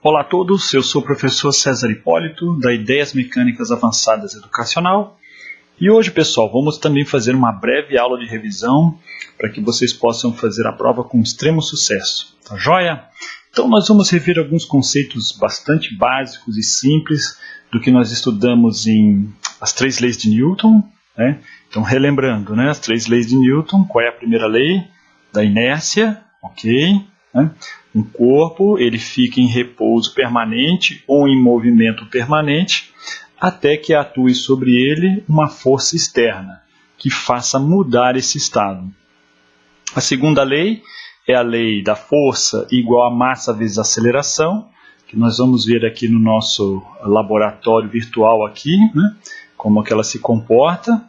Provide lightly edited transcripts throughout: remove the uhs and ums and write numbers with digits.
Olá a todos, eu sou o professor César Hipólito, da Ideias Mecânicas Avançadas Educacional. E hoje, pessoal, vamos também fazer uma breve aula de revisão para que vocês possam fazer a prova com extremo sucesso. Tá joia? Então, nós vamos rever alguns conceitos bastante básicos e simples do que nós estudamos em as 3 leis de Newton, né? Então, relembrando, né, as 3 leis de Newton, qual é a primeira lei? Da inércia, ok? Né? Um corpo ele fica em repouso permanente ou em movimento permanente até que atue sobre ele uma força externa que faça mudar esse estado. A segunda lei é a lei da força igual a massa vezes aceleração, que nós vamos ver aqui no nosso laboratório virtual aqui, né? Como que ela se comporta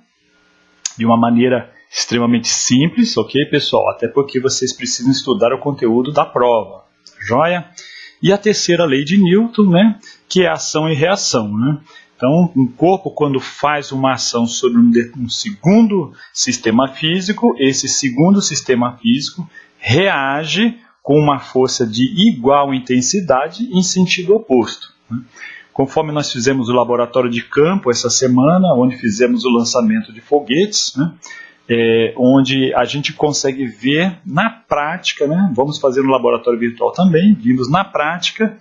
de uma maneira extremamente simples, ok, pessoal? Até porque vocês precisam estudar o conteúdo da prova, joia? E a terceira lei de Newton, né, que é ação e reação, né? Então, um corpo, quando faz uma ação sobre um segundo sistema físico, esse segundo sistema físico reage com uma força de igual intensidade em sentido oposto, né? Conforme nós fizemos o laboratório de campo essa semana, onde fizemos o lançamento de foguetes, né? Onde a gente consegue ver na prática, né? Vamos fazer no laboratório virtual também, vimos na prática,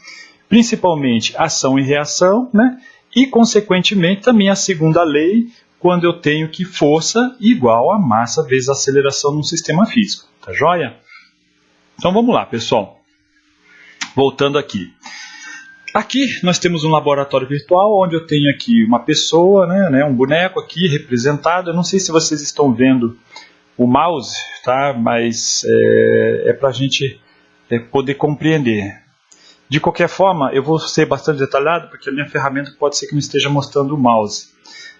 principalmente ação e reação, né? E consequentemente também a segunda lei, quando eu tenho que força igual a massa vezes aceleração num sistema físico, tá joia? Então vamos lá, pessoal, voltando aqui. Aqui nós temos um laboratório virtual onde eu tenho aqui uma pessoa, né, um boneco aqui representado. Eu não sei se vocês estão vendo o mouse, tá? Mas é para a gente poder compreender. De qualquer forma, eu vou ser bastante detalhado porque a minha ferramenta pode ser que não esteja mostrando o mouse.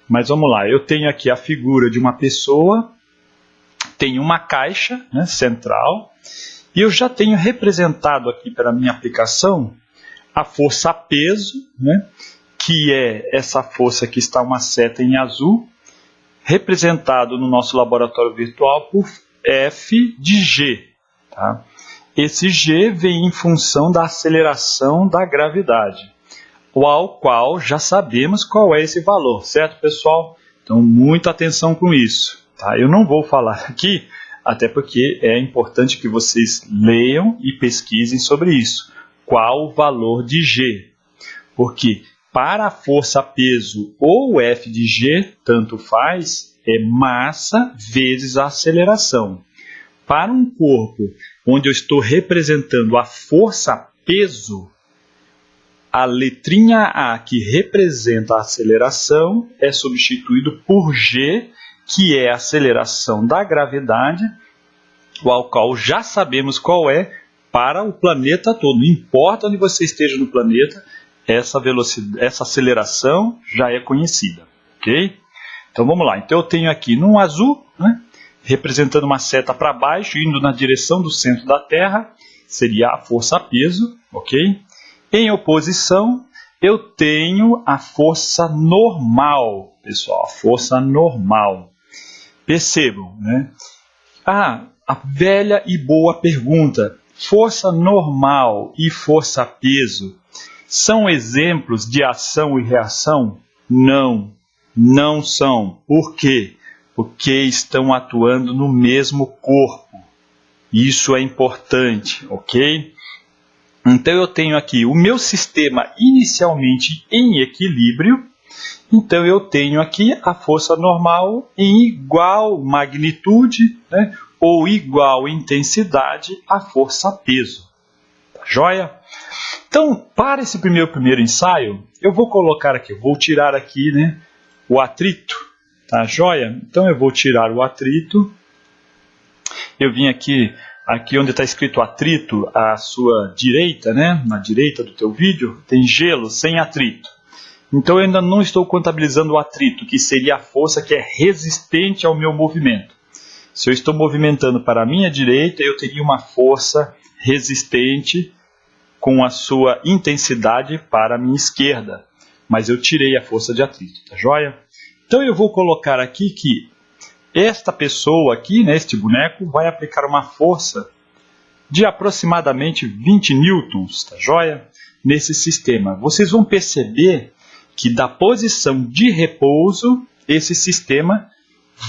Mas vamos lá, eu tenho aqui a figura de uma pessoa, tenho uma caixa, né, central, e eu já tenho representado aqui para a minha aplicação a força peso, né, que é essa força que está uma seta em azul, representado no nosso laboratório virtual por F de G. Tá? Esse G vem em função da aceleração da gravidade, ao qual já sabemos qual é esse valor, certo, pessoal? Então, muita atenção com isso. Tá? Eu não vou falar aqui, até porque é importante que vocês leiam e pesquisem sobre isso. Qual o valor de G? Porque para a força-peso ou F de G, tanto faz, é massa vezes a aceleração. Para um corpo onde eu estou representando a força-peso, a letrinha A, que representa a aceleração, é substituído por G, que é a aceleração da gravidade, o qual já sabemos qual é, para o planeta todo. Não importa onde você esteja no planeta, essa aceleração já é conhecida, ok? Então vamos lá. Então eu tenho aqui no azul, né, representando uma seta para baixo, indo na direção do centro da Terra, seria a força-peso, ok? Em oposição, eu tenho a força normal, pessoal, a força normal. Percebam, né? A velha e boa pergunta: força normal e força-peso são exemplos de ação e reação? Não, não são. Por quê? Porque estão atuando no mesmo corpo. Isso é importante, ok? Então eu tenho aqui o meu sistema inicialmente em equilíbrio. Então eu tenho aqui a força normal em igual magnitude, né, ou igual intensidade à força-peso. Tá joia? Então, para esse primeiro ensaio, eu vou colocar aqui, eu vou tirar aqui, né, o atrito. Tá joia? Então eu vou tirar o atrito. Eu vim aqui onde está escrito atrito, à sua direita, né, na direita do teu vídeo, tem gelo sem atrito. Então eu ainda não estou contabilizando o atrito, que seria a força que é resistente ao meu movimento. Se eu estou movimentando para a minha direita, eu teria uma força resistente com a sua intensidade para a minha esquerda. Mas eu tirei a força de atrito, tá joia? Então eu vou colocar aqui que esta pessoa aqui, né, este boneco, vai aplicar uma força de aproximadamente 20 newtons, tá joia? nesse sistema. Vocês vão perceber que da posição de repouso, esse sistema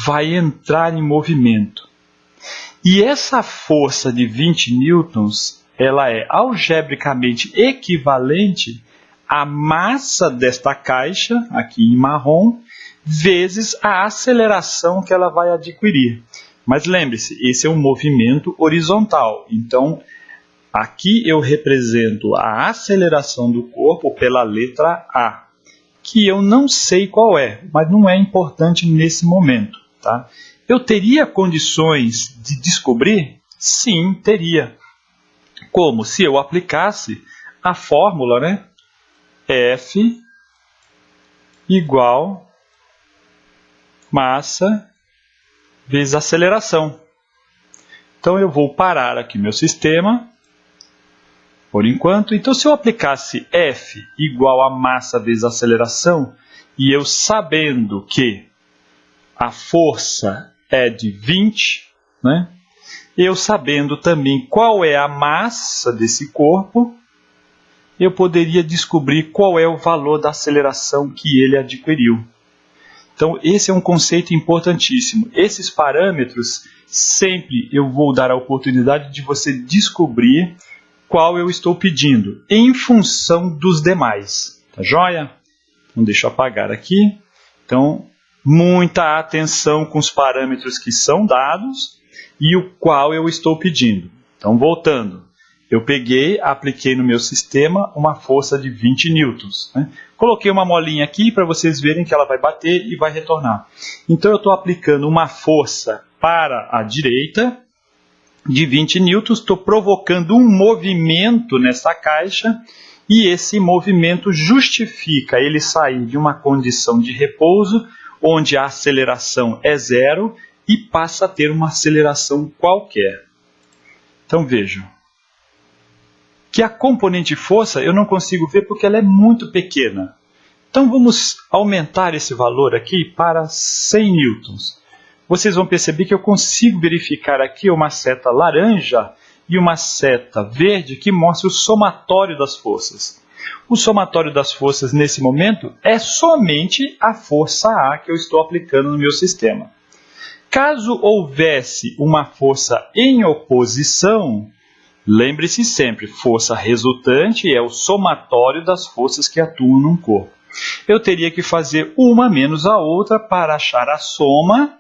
vai entrar em movimento. E essa força de 20 newtons, ela é algebricamente equivalente à massa desta caixa, aqui em marrom, vezes a aceleração que ela vai adquirir. Mas lembre-se, esse é um movimento horizontal. Então, aqui eu represento a aceleração do corpo pela letra A, que eu não sei qual é, mas não é importante nesse momento, tá? Eu teria condições de descobrir? Sim, teria. Como? Se eu aplicasse a fórmula, né? F igual massa vezes aceleração. Então eu vou parar aqui meu sistema por enquanto. Então, se eu aplicasse F igual a massa vezes aceleração, e eu sabendo que a força é de 20, né? Eu sabendo também qual é a massa desse corpo, eu poderia descobrir qual é o valor da aceleração que ele adquiriu. Então, esse é um conceito importantíssimo. Esses parâmetros, sempre eu vou dar a oportunidade de você descobrir qual eu estou pedindo, em função dos demais. Tá joia? Então, deixa eu apagar aqui. Então, muita atenção com os parâmetros que são dados e o qual eu estou pedindo. Então, voltando. Eu peguei, apliquei no meu sistema uma força de 20 newtons. Né? Coloquei uma molinha aqui para vocês verem que ela vai bater e vai retornar. Então, eu estou aplicando uma força para a direita de 20 newtons, estou provocando um movimento nessa caixa e esse movimento justifica ele sair de uma condição de repouso, onde a aceleração é zero, e passa a ter uma aceleração qualquer. Então vejam que a componente força eu não consigo ver porque ela é muito pequena. Então vamos aumentar esse valor aqui para 100 newtons. Vocês vão perceber que eu consigo verificar aqui uma seta laranja e uma seta verde que mostra o somatório das forças. O somatório das forças nesse momento é somente a força A que eu estou aplicando no meu sistema. Caso houvesse uma força em oposição, lembre-se sempre, força resultante é o somatório das forças que atuam num corpo. Eu teria que fazer uma menos a outra para achar a soma,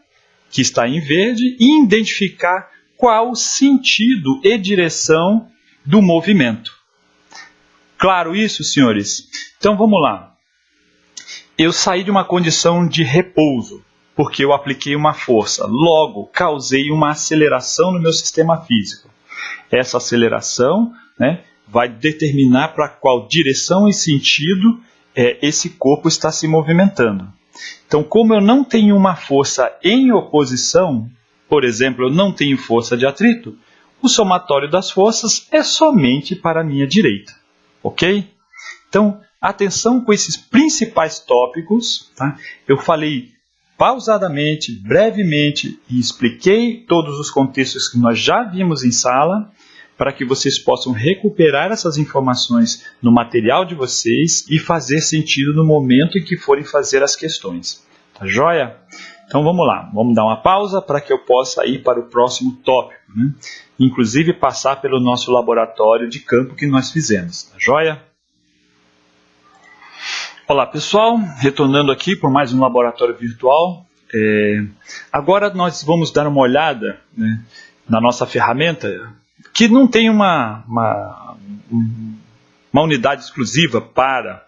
que está em verde, e identificar qual o sentido e direção do movimento. Claro isso, senhores? Então vamos lá. Eu saí de uma condição de repouso, porque eu apliquei uma força. Logo, causei uma aceleração no meu sistema físico. Essa aceleração, né, vai determinar para qual direção e sentido esse corpo está se movimentando. Então, como eu não tenho uma força em oposição, por exemplo, eu não tenho força de atrito, o somatório das forças é somente para a minha direita. Ok? Então, atenção com esses principais tópicos. Tá? Eu falei pausadamente, brevemente, e expliquei todos os contextos que nós já vimos em sala, para que vocês possam recuperar essas informações no material de vocês e fazer sentido no momento em que forem fazer as questões. Tá joia? Então vamos lá, vamos dar uma pausa para que eu possa ir para o próximo tópico, né? Inclusive passar pelo nosso laboratório de campo que nós fizemos. Tá joia? Olá pessoal, retornando aqui por mais um laboratório virtual. Agora nós vamos dar uma olhada, né, na nossa ferramenta, que não tem uma unidade exclusiva para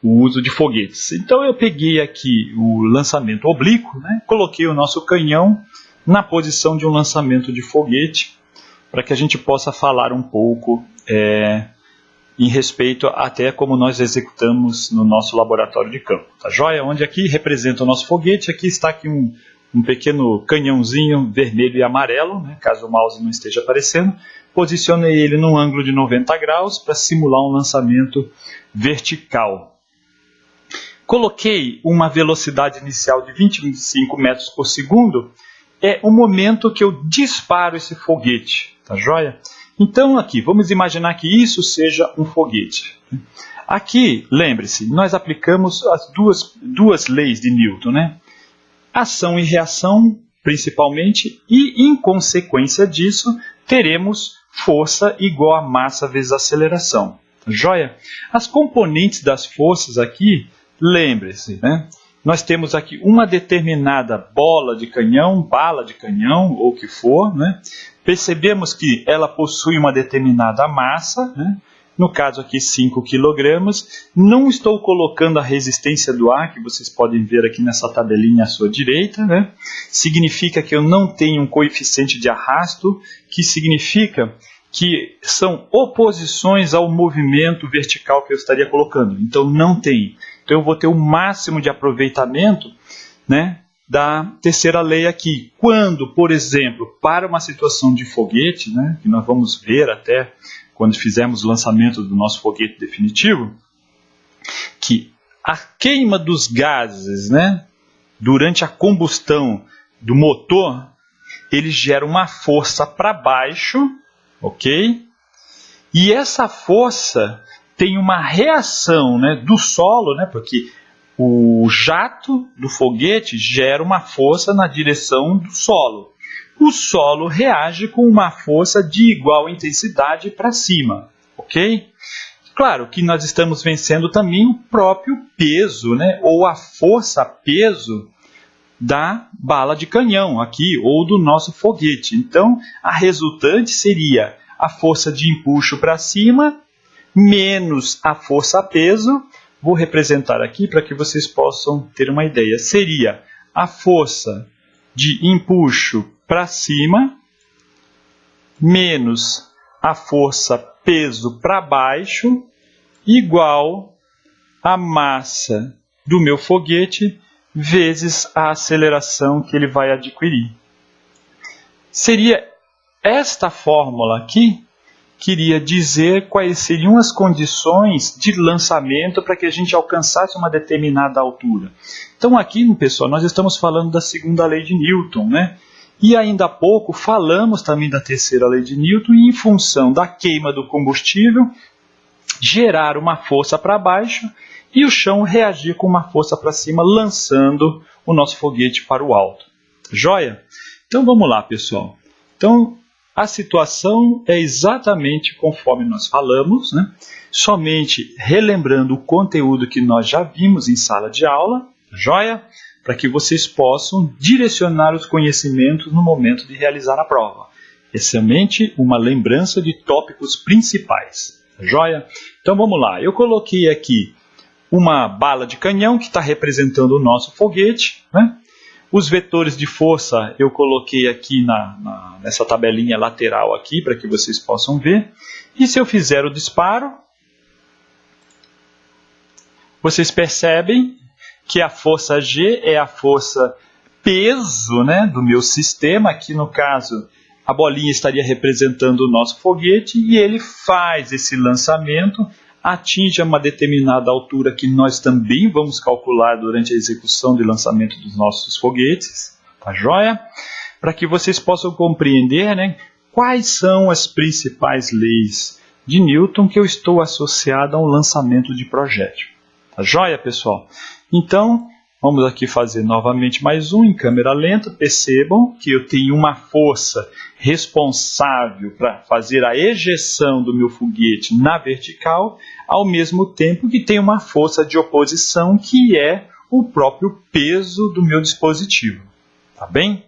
o uso de foguetes. Então eu peguei aqui o lançamento oblíquo, né, coloquei o nosso canhão na posição de um lançamento de foguete, para que a gente possa falar um pouco em respeito até como nós executamos no nosso laboratório de campo. Tá joia? Onde aqui representa o nosso foguete, aqui está aqui um pequeno canhãozinho vermelho e amarelo, né, caso o mouse não esteja aparecendo. Posicionei ele num ângulo de 90 graus para simular um lançamento vertical. Coloquei uma velocidade inicial de 25 metros por segundo, é o momento que eu disparo esse foguete, tá joia? Então aqui, vamos imaginar que isso seja um foguete. Aqui, lembre-se, nós aplicamos as duas leis de Newton, né? Ação e reação, principalmente, e em consequência disso, teremos força igual a massa vezes aceleração. Joia? As componentes das forças aqui, lembre-se, né? Nós temos aqui uma determinada bala de canhão, ou o que for, né? Percebemos que ela possui uma determinada massa, né? No caso aqui 5 kg. Não estou colocando a resistência do ar, que vocês podem ver aqui nessa tabelinha à sua direita, né? Significa que eu não tenho um coeficiente de arrasto, que significa que são oposições ao movimento vertical que eu estaria colocando. Então não tem. Então eu vou ter o máximo de aproveitamento, né, da terceira lei aqui. Quando, por exemplo, para uma situação de foguete, né, que nós vamos ver até quando fizermos o lançamento do nosso foguete definitivo, que a queima dos gases, né, durante a combustão do motor, ele gera uma força para baixo, ok? E essa força tem uma reação, né, do solo, né, porque o jato do foguete gera uma força na direção do solo. O solo reage com uma força de igual intensidade para cima, ok? Claro que nós estamos vencendo também o próprio peso, né, ou a força-peso da bala de canhão aqui, ou do nosso foguete. Então, a resultante seria a força de empuxo para cima, menos a força-peso. Vou representar aqui para que vocês possam ter uma ideia. Seria a força de empuxo para cima, menos a força-peso para baixo, igual a massa do meu foguete vezes a aceleração que ele vai adquirir. Seria esta fórmula aqui que iria dizer quais seriam as condições de lançamento para que a gente alcançasse uma determinada altura. Então aqui, pessoal, nós estamos falando da segunda lei de Newton, né? E ainda há pouco falamos também da terceira lei de Newton, e em função da queima do combustível, gerar uma força para baixo e o chão reagir com uma força para cima, lançando o nosso foguete para o alto. Joia? Então vamos lá, pessoal. Então a situação é exatamente conforme nós falamos, né? Somente relembrando o conteúdo que nós já vimos em sala de aula, joia? Para que vocês possam direcionar os conhecimentos no momento de realizar a prova. É somente uma lembrança de tópicos principais, joia? Então vamos lá, eu coloquei aqui uma bala de canhão que está representando o nosso foguete, né? Os vetores de força eu coloquei aqui nessa tabelinha lateral aqui para que vocês possam ver. E se eu fizer o disparo, vocês percebem que a força G é a força peso, né, do meu sistema. Aqui no caso a bolinha estaria representando o nosso foguete e ele faz esse lançamento, atinge uma determinada altura que nós também vamos calcular durante a execução de lançamento dos nossos foguetes, tá joia? Para que vocês possam compreender, né, quais são as principais leis de Newton que eu estou associado ao lançamento de projétil. Tá joia, pessoal? Então, vamos aqui fazer novamente mais um em câmera lenta. Percebam que eu tenho uma força responsável para fazer a ejeção do meu foguete na vertical, ao mesmo tempo que tem uma força de oposição que é o próprio peso do meu dispositivo. Tá bem?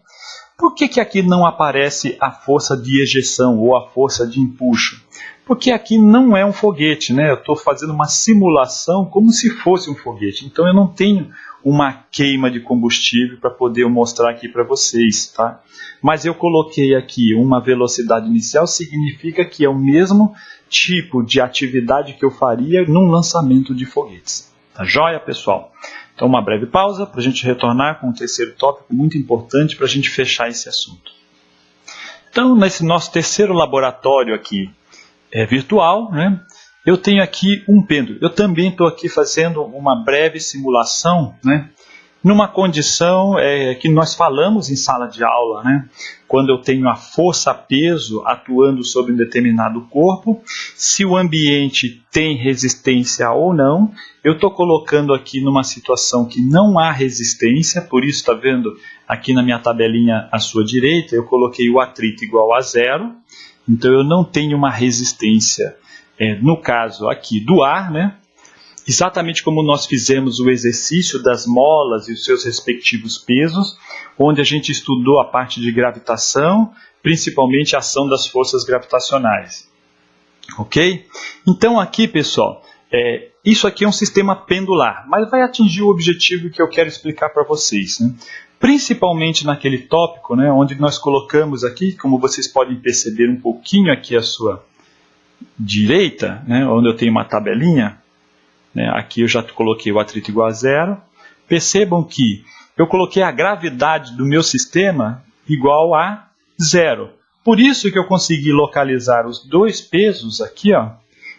Por que aqui não aparece a força de ejeção ou a força de empuxo? Porque aqui não é um foguete, né? Eu estou fazendo uma simulação como se fosse um foguete. Então eu não tenho uma queima de combustível para poder mostrar aqui para vocês, tá? Mas eu coloquei aqui uma velocidade inicial, significa que é o mesmo tipo de atividade que eu faria num lançamento de foguetes. Tá joia, pessoal? Então uma breve pausa para a gente retornar com o terceiro tópico muito importante para a gente fechar esse assunto. Então, nesse nosso terceiro laboratório aqui virtual, né, eu tenho aqui um pêndulo. Eu também estou aqui fazendo uma breve simulação, né, numa condição que nós falamos em sala de aula, né? Quando eu tenho a força-peso atuando sobre um determinado corpo, se o ambiente tem resistência ou não, eu estou colocando aqui numa situação que não há resistência, por isso está vendo aqui na minha tabelinha à sua direita, eu coloquei o atrito igual a 0, então eu não tenho uma resistência, no caso aqui do ar, né? Exatamente como nós fizemos o exercício das molas e os seus respectivos pesos, onde a gente estudou a parte de gravitação, principalmente a ação das forças gravitacionais. Ok? Então aqui, pessoal, isso aqui é um sistema pendular, mas vai atingir o objetivo que eu quero explicar para vocês, né? Principalmente naquele tópico, né, onde nós colocamos aqui, como vocês podem perceber um pouquinho aqui à sua direita, né, onde eu tenho uma tabelinha, aqui eu já coloquei o atrito igual a 0. Percebam que eu coloquei a gravidade do meu sistema igual a 0. Por isso que eu consegui localizar os dois pesos aqui, ó,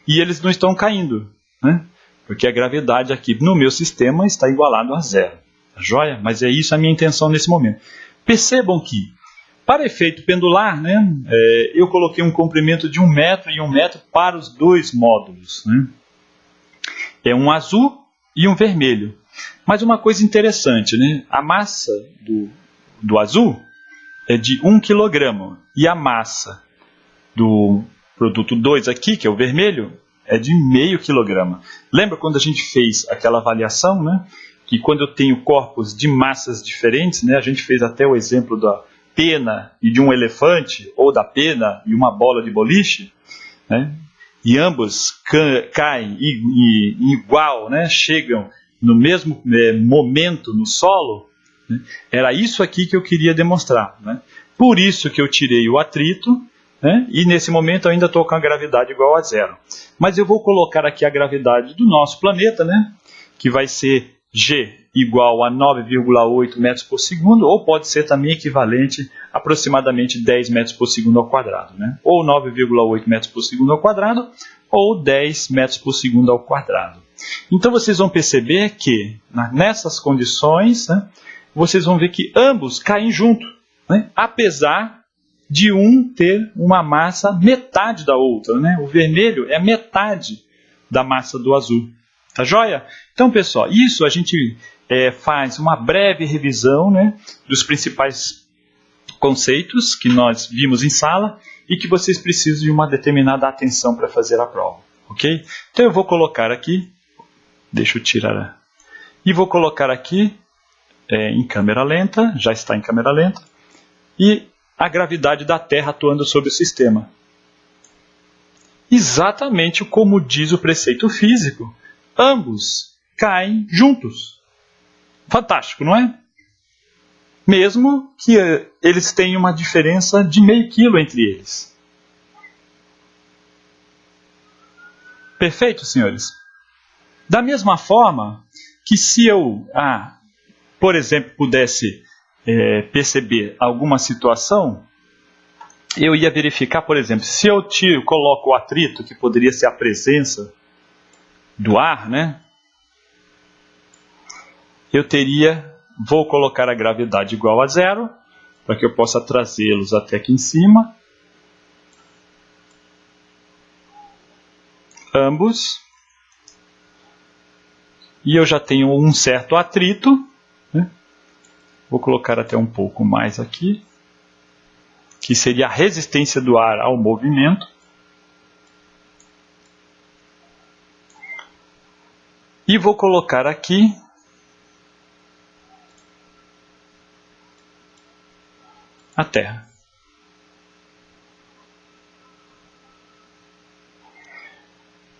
e eles não estão caindo, né? Porque a gravidade aqui no meu sistema está igualado a 0. Tá joia? Mas é isso a minha intenção nesse momento. Percebam que, para efeito pendular, né, eu coloquei um comprimento de 1 metro e 1 metro para os dois módulos, né? É um azul e um vermelho. Mas uma coisa interessante, né? A massa do azul é de 1 kg e a massa do produto 2 aqui, que é o vermelho, é de meio quilograma. Lembra quando a gente fez aquela avaliação, né? Que quando eu tenho corpos de massas diferentes, né? A gente fez até o exemplo da pena e de um elefante, ou da pena e uma bola de boliche, né? E ambos caem igual, né? Chegam no mesmo momento no solo, né? Era isso aqui que eu queria demonstrar, né? Por isso que eu tirei o atrito, né? E nesse momento eu ainda estou com a gravidade igual a 0. Mas eu vou colocar aqui a gravidade do nosso planeta, né? Que vai ser G igual a 9,8 metros por segundo, ou pode ser também equivalente a aproximadamente 10 metros por segundo ao quadrado, né? Ou 9,8 metros por segundo ao quadrado, ou 10 metros por segundo ao quadrado. Então vocês vão perceber que, nessas condições, né, vocês vão ver que ambos caem junto, né? Apesar de um ter uma massa metade da outra, né? O vermelho é metade da massa do azul. Tá joia? Então, pessoal, isso a gente faz uma breve revisão, né, dos principais conceitos que nós vimos em sala e que vocês precisam de uma determinada atenção para fazer a prova. Ok? Então, eu vou colocar aqui, deixa eu tirar, e vou colocar aqui em câmera lenta, já está em câmera lenta, e a gravidade da Terra atuando sobre o sistema. Exatamente como diz o preceito físico, ambos caem juntos. Fantástico, não é? Mesmo que eles tenham uma diferença de meio quilo entre eles. Perfeito, senhores? Da mesma forma que se eu, por exemplo, pudesse perceber alguma situação, eu ia verificar, por exemplo, se eu coloco o atrito, que poderia ser a presença do ar, né? Vou colocar a gravidade igual a 0, para que eu possa trazê-los até aqui em cima. Ambos. E eu já tenho um certo atrito, né? Vou colocar até um pouco mais aqui, que seria a resistência do ar ao movimento. E vou colocar aqui a Terra.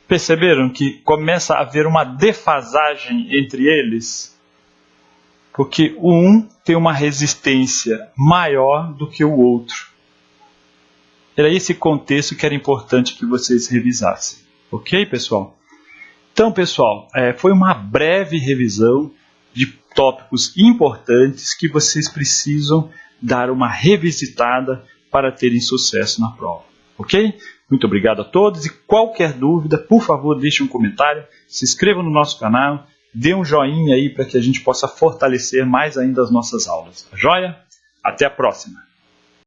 Perceberam que começa a haver uma defasagem entre eles? Porque um tem uma resistência maior do que o outro. Era esse contexto que era importante que vocês revisassem. Ok, pessoal? Então, pessoal, foi uma breve revisão de tópicos importantes que vocês precisam dar uma revisitada para terem sucesso na prova. Ok? Muito obrigado a todos e qualquer dúvida, por favor, deixe um comentário, se inscreva no nosso canal dê um joinha aí para que a gente possa fortalecer mais ainda as nossas aulas. Tá joia? Até a próxima!